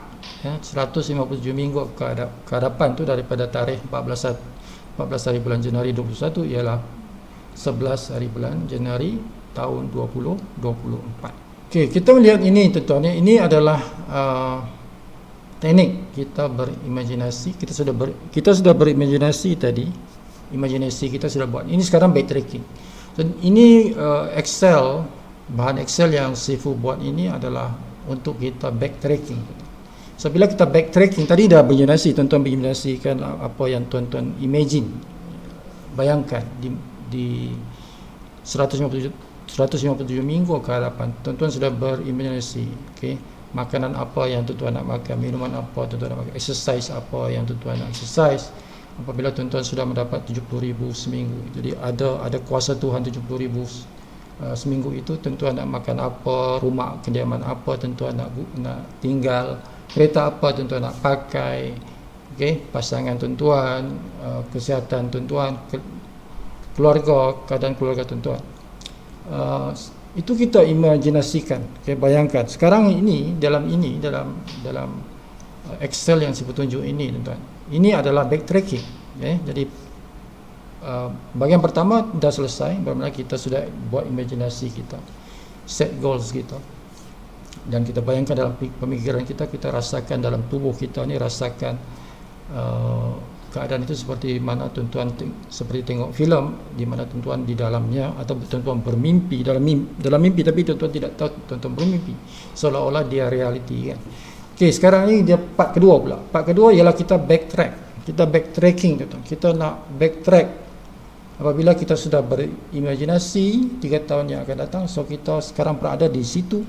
ya. 157 minggu ke hadapan tu daripada tarikh 14 hari bulan Januari 2021 ialah 11 hari bulan Januari tahun 2024. Okey, kita melihat ini tuan-tuan, ini adalah teknik kita berimajinasi. Kita sudah berimajinasi tadi. Imajinasi kita sudah buat. Ini sekarang backtracking. Dan ini bahan Excel yang Sifu buat ini adalah untuk kita backtracking. So bila kita backtracking, tadi dah berimajinasi, tuan-tuan berimajinasikan apa yang tuan-tuan imagine, bayangkan di 157 minggu ke hadapan, tuan-tuan sudah berimajinasi, okey, makanan apa yang tuan-tuan nak makan, minuman apa tuan-tuan nak makan, exercise apa yang tuan-tuan nak exercise. Apabila tuan-tuan sudah mendapat 70,000 seminggu, jadi ada kuasa Tuhan 70,000 seminggu itu, tuan-tuan nak makan apa, rumah kediaman apa tuan-tuan nak tinggal, kereta apa tuan-tuan nak pakai, okey, pasangan tuan-tuan, kesihatan tuan-tuan, keluarga, keadaan keluarga tuan-tuan. Itu kita imajinasikan, okay, bayangkan. Sekarang ini dalam Excel yang saya tunjuk ini tuan-tuan, ini adalah backtracking, okay. Jadi bahagian pertama dah selesai, bermakna kita sudah buat imajinasi kita, set goals kita, dan kita bayangkan dalam pemikiran kita rasakan dalam tubuh kita ni, rasakan keadaan itu seperti mana tuan-tuan seperti tengok filem di mana tuan-tuan di dalamnya, atau tuan-tuan bermimpi dalam mimpi, tapi tuan-tuan tidak tahu tuan-tuan bermimpi, seolah-olah dia realiti, kan. Okey, sekarang ni dia part kedua pula. Part kedua ialah kita backtrack. Kita backtracking tuan-tuan. Kita nak backtrack apabila kita sudah berimajinasi 3 tahun yang akan datang. So kita sekarang berada di situ,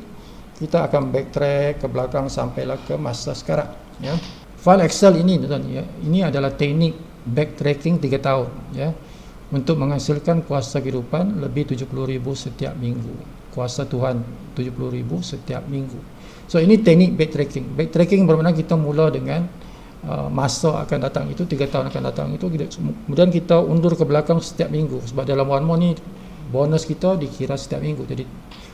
kita akan backtrack ke belakang sampailah ke masa sekarang, ya. File Excel ini tuan-tuan, ya, ini adalah teknik backtracking 3 tahun, ya. untuk menghasilkan kuasa kehidupan lebih 70,000 setiap minggu. Kuasa Tuhan 70,000 setiap minggu. So ini teknik backtracking. Backtracking bermakna kita mula dengan masa akan datang itu, 3 tahun akan datang itu, kemudian kita undur ke belakang setiap minggu. Sebab dalam One More ni bonus kita dikira setiap minggu. Jadi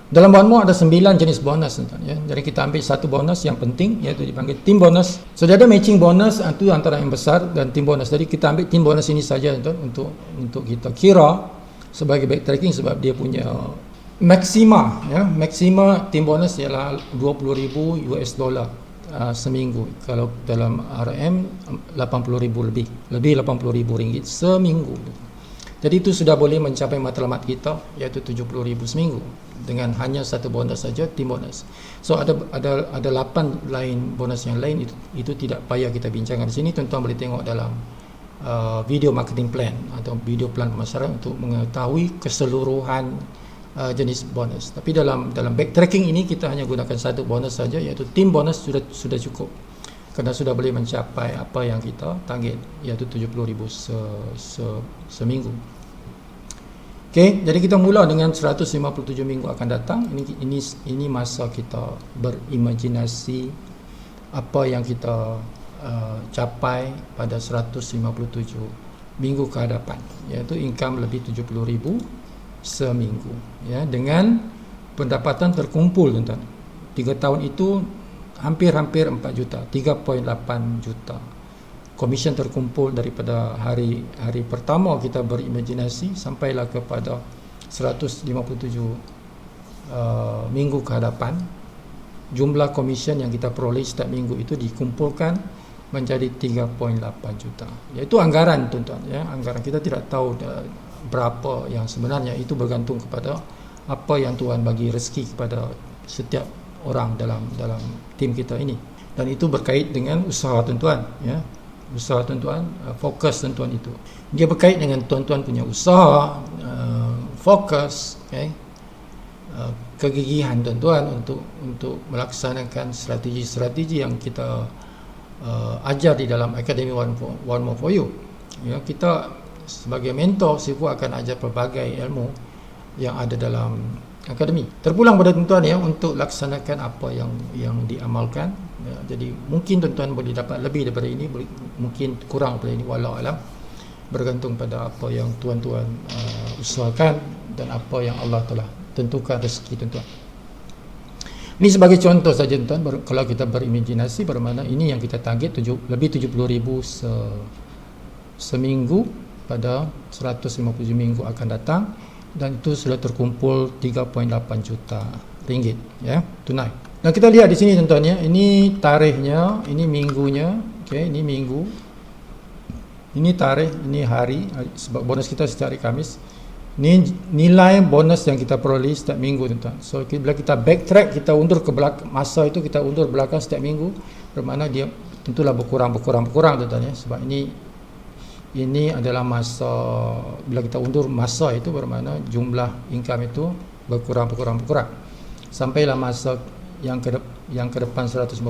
dalam One More ada 9 jenis bonus, ya. Jadi kita ambil satu bonus yang penting, iaitu dipanggil team bonus. So dia ada matching bonus, itu antara yang besar dan team bonus. Jadi kita ambil team bonus ini saja untuk kita kira sebagai backtracking, sebab dia punya maksima, ya, maksima team bonus ialah 20,000 US dollar seminggu. Kalau dalam RM 80,000 lebih 80,000 ringgit seminggu. Jadi itu sudah boleh mencapai matlamat kita, iaitu 70,000 seminggu dengan hanya satu bonus saja, team bonus. So ada 8 lain bonus yang lain, itu tidak payah kita bincangkan di sini. Tuan-tuan boleh tengok dalam video marketing plan atau video plan pemasaran untuk mengetahui keseluruhan jenis bonus. Tapi dalam backtracking ini kita hanya gunakan satu bonus saja, iaitu team bonus sudah cukup. Kerana sudah boleh mencapai apa yang kita target, iaitu 70,000 seminggu. Okey, jadi kita mula dengan 157 minggu akan datang. Ini masa kita berimajinasi apa yang kita capai pada 157 minggu ke hadapan, iaitu income lebih 70,000 seminggu, ya, dengan pendapatan terkumpul, tuan-tuan. 3 tahun itu hampir 4 juta, 3.8 juta. Komisen terkumpul daripada hari pertama kita berimajinasi sampailah kepada 157 minggu ke hadapan. Jumlah komisen yang kita peroleh setiap minggu itu dikumpulkan menjadi 3.8 juta. Iaitu anggaran, tuan-tuan, ya, anggaran. Kita tidak tahu berapa yang sebenarnya, itu bergantung kepada apa yang Tuhan bagi rezeki kepada setiap orang dalam tim kita ini, dan itu berkait dengan usaha tuan-tuan, ya, usaha tuan-tuan, fokus tuan-tuan itu dia berkait dengan tuan-tuan punya usaha, fokus, okay, kegigihan tuan-tuan untuk melaksanakan strategi-strategi yang kita ajar di dalam Akademi One More for You, ya. Kita sebagai mentor sifu akan ajar pelbagai ilmu yang ada dalam akademi. Terpulang pada tuan-tuan, ya, untuk laksanakan apa yang diamalkan, ya. Jadi mungkin tuan-tuan boleh dapat lebih daripada ini, mungkin kurang daripada ini, walau alam, bergantung pada apa yang tuan-tuan usahakan dan apa yang Allah telah tentukan rezeki tuan-tuan. Ini sebagai contoh saja, tuan-tuan. Kalau kita berimajinasi, bermakna ini yang kita target lebih 70,000 seminggu pada 157 minggu akan datang. Dan itu sudah terkumpul 3.8 juta ringgit, ya, tunai. Dan kita lihat di sini, tuan-tuan, ya, ini tarikhnya, ini minggunya, okey, ini minggu, ini tarikh, ini hari, sebab bonus kita setiap hari Khamis. Ini nilai bonus yang kita peroleh setiap minggu, tuan-tuan. So bila kita backtrack, kita undur ke belakang, masa itu kita undur belakang setiap minggu, bermakna dia tentulah berkurang, tuan-tuan, ya, sebab ini adalah masa, bila kita undur masa itu bermakna jumlah income itu berkurang sampailah masa yang ke depan 157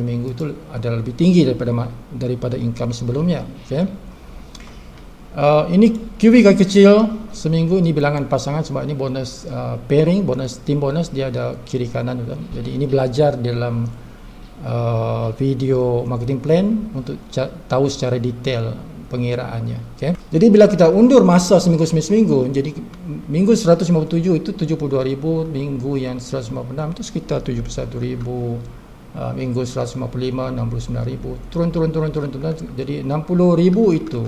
minggu itu adalah lebih tinggi daripada income sebelumnya, okay? Ini QV kecil seminggu, ini bilangan pasangan, sebab ini bonus pairing, bonus team bonus, dia ada kiri kanan, tuan. Jadi ini belajar dalam video marketing plan untuk tahu secara detail pengiraannya, okay? Jadi bila kita undur masa seminggu, jadi minggu 157 itu 72,000, minggu yang 156 itu sekitar 71,000, minggu 155 69,000, turun. Jadi 60,000 itu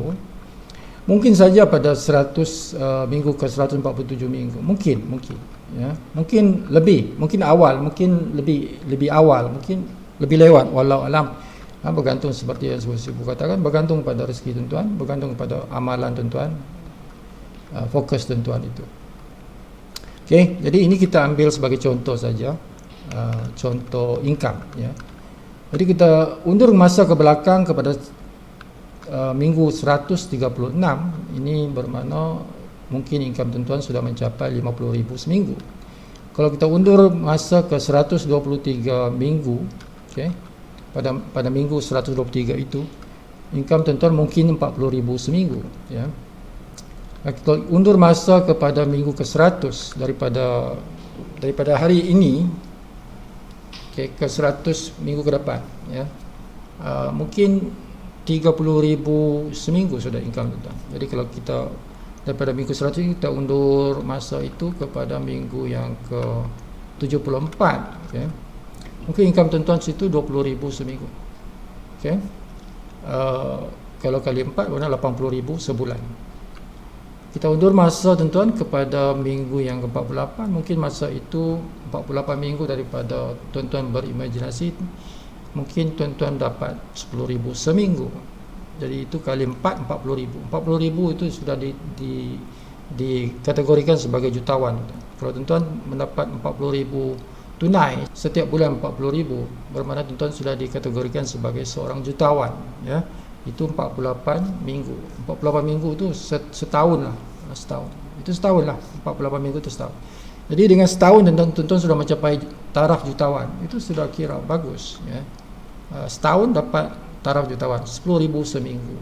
mungkin saja pada 100 minggu ke 147 minggu, mungkin, ya, mungkin lebih, mungkin awal, mungkin lebih awal, mungkin lebih lewat, walau alam, bergantung seperti yang saya katakan, bergantung pada rezeki tuan-tuan, bergantung pada amalan tuan-tuan, fokus tuan-tuan itu. Okey, jadi ini kita ambil sebagai contoh saja, contoh income, ya. Jadi kita undur masa ke belakang kepada minggu 136, ini bermakna mungkin income tuan-tuan sudah mencapai 50,000 seminggu. Kalau kita undur masa ke 123 minggu, okay, pada minggu 123 itu income tuan-tuan mungkin 40,000 seminggu, ya. Kita undur masa kepada minggu ke-100 daripada hari ini, ke 100 minggu ke depan, ya. Mungkin 30,000 seminggu sudah income tuan. Jadi kalau kita daripada minggu 100 kita undur masa itu kepada minggu yang ke 74, okay. Mungkin income tuan-tuan situ 20,000 seminggu, okay. Kalau kali 4 berapa, 80,000 sebulan. Kita undur masa tuan-tuan kepada minggu yang ke-48, mungkin masa itu 48 minggu daripada tuan-tuan berimajinasi, mungkin tuan-tuan dapat 10,000 seminggu. Jadi itu kali 4, 40,000. 40,000 itu sudah dikategorikan sebagai jutawan. Kalau tuan-tuan mendapat 40,000 tunai setiap bulan 40,000, bermakna tuan-tuan sudah dikategorikan sebagai seorang jutawan, ya. Itu 48 minggu. 48 minggu itu setahun lah. Itu setahun lah. 48 minggu itu setahun. Jadi dengan setahun tuan-tuan sudah mencapai taraf jutawan. Itu sudah kira bagus, ya. Setahun dapat taraf jutawan 10,000 seminggu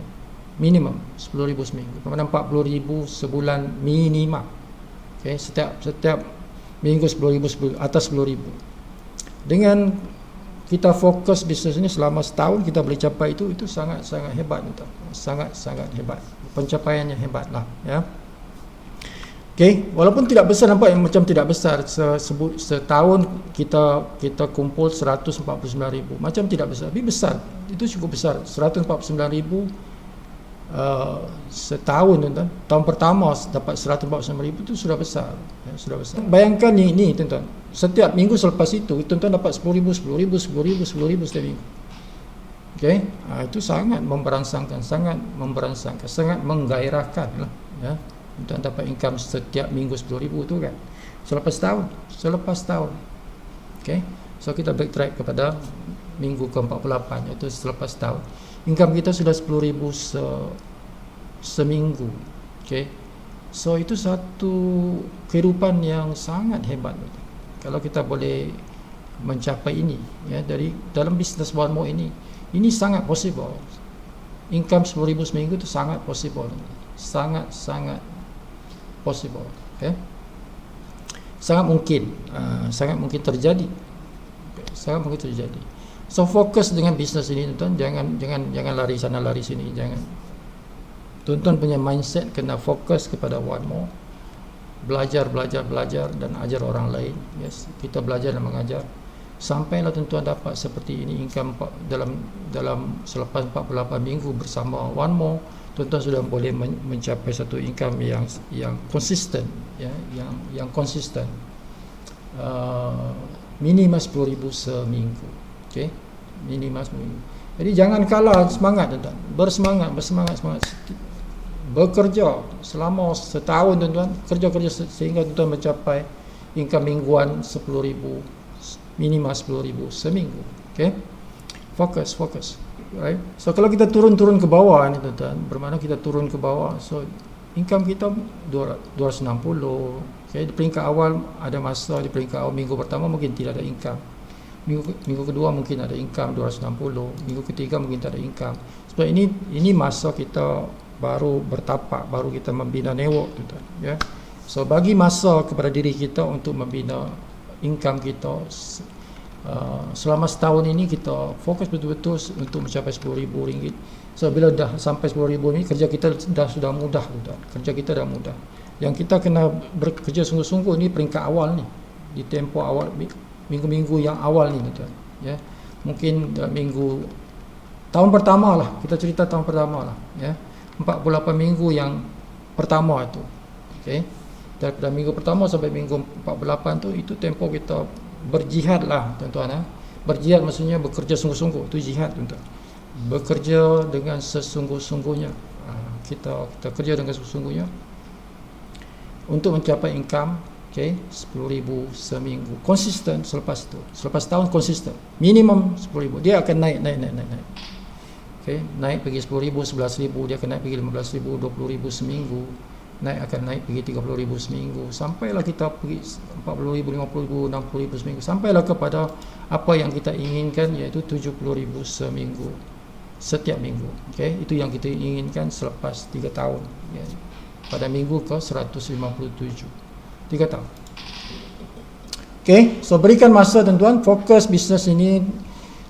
minimum, 10,000 seminggu, bermakna 40,000 sebulan minimum. Okay, setiap minggu 10,000, atas 10,000. Dengan kita fokus bisnes ini selama setahun kita boleh capai itu sangat-sangat hebat, sangat-sangat hebat, pencapaiannya hebat lah, ya. Okay, walaupun tidak besar, nampak macam tidak besar, setahun kita kumpul 149,000, macam tidak besar, tapi besar, itu cukup besar. 149,000 setahun, tuan-tuan. Tahun pertama dapat 149,000 itu sudah besar, ya, sudah besar. Bayangkan ni tuan-tuan, setiap minggu selepas itu tuan-tuan dapat 10,000 setiap minggu. Okay, itu sangat memberangsangkan, sangat menggairahkan lah, ya. Tuan dapat income setiap minggu 10,000 tu kan, selepas tahun. Okay, so kita backtrack kepada minggu ke-48, iaitu selepas tahun. Income kita sudah 10,000 seminggu. Okay, so itu satu kehidupan yang sangat hebat. Kalau kita boleh mencapai ini, ya, dari dalam bisnes One More ini sangat possible. Income 10,000 seminggu itu sangat possible, sangat possible, okay? Sangat mungkin terjadi, sangat mungkin terjadi. So fokus dengan bisnes ini, tuan, jangan lari sana lari sini, jangan. Tuan-tuan punya mindset kena fokus kepada One More, belajar dan ajar orang lain. Yes, kita belajar dan mengajar sampailah tuan-tuan dapat seperti ini income dalam selepas 48 minggu bersama One More. Tuan-tuan sudah boleh mencapai satu income yang konsisten, ya, yang konsisten, minimal 10,000 seminggu. Okay, minimal seminggu. Jadi jangan kalah semangat, tuan-tuan. Bersemangat, bekerja selama setahun, tuan-tuan. Kerja sehingga tuan-tuan mencapai income mingguan 10,000, minimal 10,000 seminggu. Okay, fokus. Right? So kalau kita turun ke bawah ni, tuan-tuan, bermakna kita turun ke bawah, so income kita 260. Okay, di peringkat awal ada masa, di peringkat awal minggu pertama mungkin tidak ada income, minggu kedua mungkin ada income 260, minggu ketiga mungkin tak ada income. Sebab ini masa kita baru bertapak, baru kita membina network, tuan-tuan, ya. So bagi masa kepada diri kita untuk membina income kita. Selama setahun ini kita fokus betul-betul untuk mencapai RM10,000. So bila dah sampai RM10,000 ni, kerja kita sudah mudah, tuan. Kerja kita dah mudah. Yang kita kena bekerja sungguh-sungguh ni peringkat awal ni, di tempoh awal, minggu-minggu yang awal ni, tuan, ya. Mungkin minggu tahun pertama lah, kita cerita tahun pertama lah, ya. 48 minggu yang pertama tu. Okey. Daripada minggu pertama sampai minggu 48 tu, itu tempoh kita berjihad lah, tuan-tuan. Berjihad maksudnya bekerja sungguh-sungguh, itu jihad, tuan-tuan. Bekerja dengan sesungguh-sungguhnya. Kita kerja dengan sesungguhnya untuk mencapai income, okay, 10,000 seminggu, konsisten. Selepas tahun konsisten, minimum 10,000. Dia akan naik. Okay, naik pergi 10,000, 11,000, dia akan naik pergi 15,000, 20,000 seminggu. Akan naik pergi 30,000 seminggu, sampailah kita pergi 40,000, 50,000, 60,000 seminggu, sampailah kepada apa yang kita inginkan, iaitu 70,000 seminggu, setiap minggu. Okay, itu yang kita inginkan selepas 3 tahun, ya. pada minggu ke 157. 3 tahun. Okay, so berikan masa tuan-tuan, fokus bisnes ini,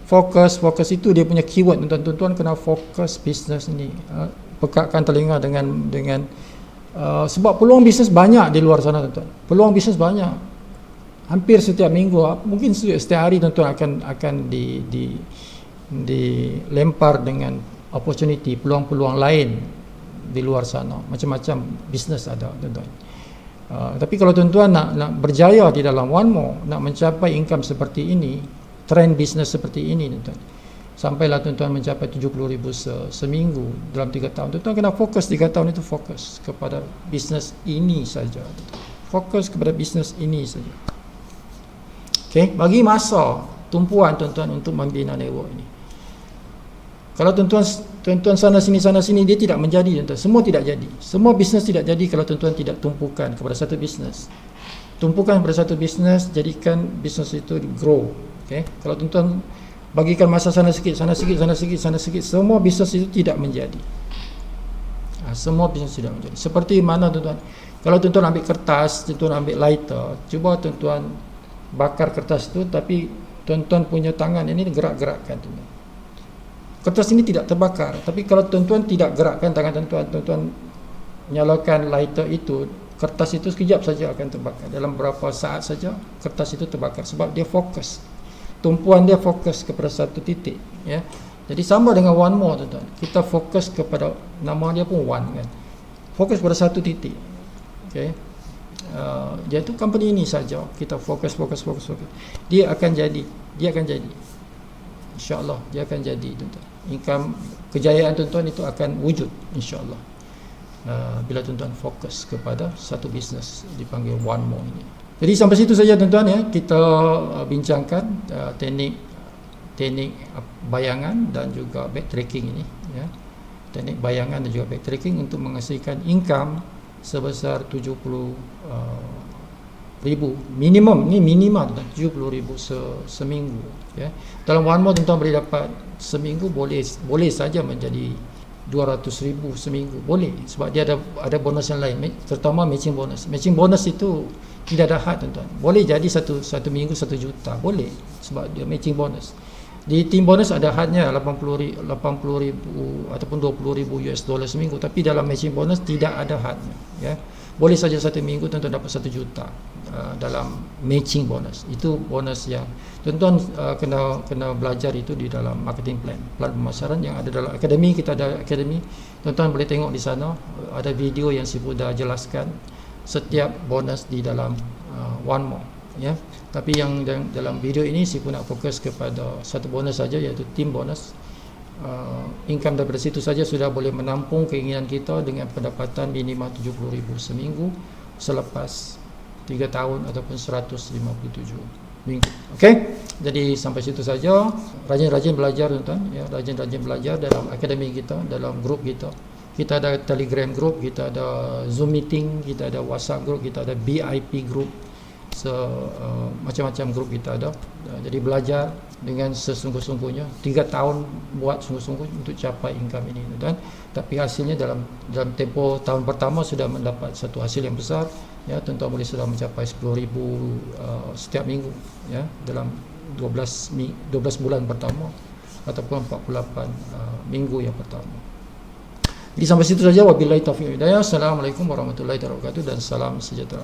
fokus itu dia punya keyword tuan-tuan, kena fokus bisnes ini. Pekatkan telinga dengan sebab peluang bisnes banyak di luar sana tuan-tuan. Peluang bisnes banyak. Hampir setiap minggu, mungkin setiap hari tuan-tuan akan dilempar dengan opportunity, peluang-peluang lain di luar sana. Macam-macam bisnes ada tuan-tuan. Tapi kalau tuan-tuan nak berjaya di dalam One More, nak mencapai income seperti ini, trend bisnes seperti ini tuan-tuan, sampailah tuan-tuan mencapai 70,000 seminggu dalam 3 tahun, tuan-tuan kena fokus 3 tahun itu, fokus kepada bisnes ini saja, fokus kepada bisnes ini saja. Okay, bagi masa tumpuan tuan-tuan untuk membina network ini. Kalau tuan-tuan sana sini dia tidak menjadi tuan-tuan. Semua tidak jadi. Semua bisnes tidak jadi kalau tuan-tuan tidak tumpukan kepada satu bisnes. Tumpukan kepada satu bisnes, jadikan bisnes itu grow. Okay? Kalau tuan-tuan bagikan masa sana sikit, semua bisnes itu tidak menjadi. Semua bisnes tidak menjadi. Seperti mana tuan-tuan? Kalau tuan-tuan ambil kertas, tuan-tuan ambil lighter, cuba tuan-tuan bakar kertas itu, tapi tuan-tuan punya tangan ini gerak-gerakkan tuan-tuan. Kertas ini tidak terbakar, tapi kalau tuan-tuan tidak gerakkan tangan tuan-tuan nyalakan lighter itu, kertas itu sekejap saja akan terbakar. Dalam beberapa saat saja kertas itu terbakar, sebab dia fokus. Tumpuan dia fokus kepada satu titik, ya. Jadi sama dengan One More tuan-tuan. Kita fokus kepada, nama dia pun One kan. Fokus pada satu titik. Okey. Iaitu company ini saja. Kita fokus. Dia akan jadi. InsyaAllah dia akan jadi tuan-tuan. Income, kejayaan tuan-tuan itu akan wujud insyaAllah bila tuan-tuan fokus kepada satu bisnes dipanggil One More ini. Jadi sampai situ saja tuan-tuan, ya, kita bincangkan teknik bayangan dan juga backtracking ini, ya. Teknik bayangan dan juga backtracking untuk menghasilkan income sebesar 70,000 minimum, ni minimal 70,000 seminggu, ya. Dalam One More tuan-tuan boleh dapat seminggu, boleh saja menjadi 200,000 seminggu, boleh, sebab dia ada bonus yang lain, terutama matching bonus. Matching bonus itu tidak ada had tuan-tuan. Boleh jadi satu minggu 1 juta, boleh, sebab dia matching bonus. Di team bonus ada hadnya 80,000 ataupun 20,000 US dollar seminggu, tapi dalam matching bonus tidak ada hadnya, ya. Boleh saja satu minggu tuan-tuan dapat 1 juta dalam matching bonus. Itu bonus yang tuan-tuan kena belajar itu di dalam marketing plan pemasaran yang ada dalam akademi. Kita ada akademi, tuan-tuan boleh tengok di sana, ada video yang saya sudah jelaskan setiap bonus di dalam One More, ya. Tapi yang dalam video ini saya pun nak fokus kepada satu bonus saja, iaitu team bonus. Income daripada situ saja sudah boleh menampung keinginan kita dengan pendapatan minimal 70,000 seminggu selepas 3 tahun ataupun 157 minggu. Okey, jadi sampai situ saja. Rajin-rajin belajar tuan-tuan, ya, rajin-rajin belajar dalam akademi kita, dalam grup kita. Kita ada Telegram group, kita ada Zoom meeting, kita ada WhatsApp group, kita ada BIP group. Macam-macam grup kita ada. Jadi belajar dengan sesungguh-sungguhnya, 3 tahun buat sungguh-sungguh untuk capai income ini tuan. Tapi hasilnya dalam tempoh tahun pertama sudah mendapat satu hasil yang besar, ya. Tuan-tuan boleh sudah mencapai 10,000 setiap minggu, ya, dalam 12 bulan pertama ataupun 48 minggu yang pertama. Jadi sampai situ saja. Wabillahi taufiq wal hidayah. Assalamualaikum warahmatullahi wabarakatuh dan salam sejahtera.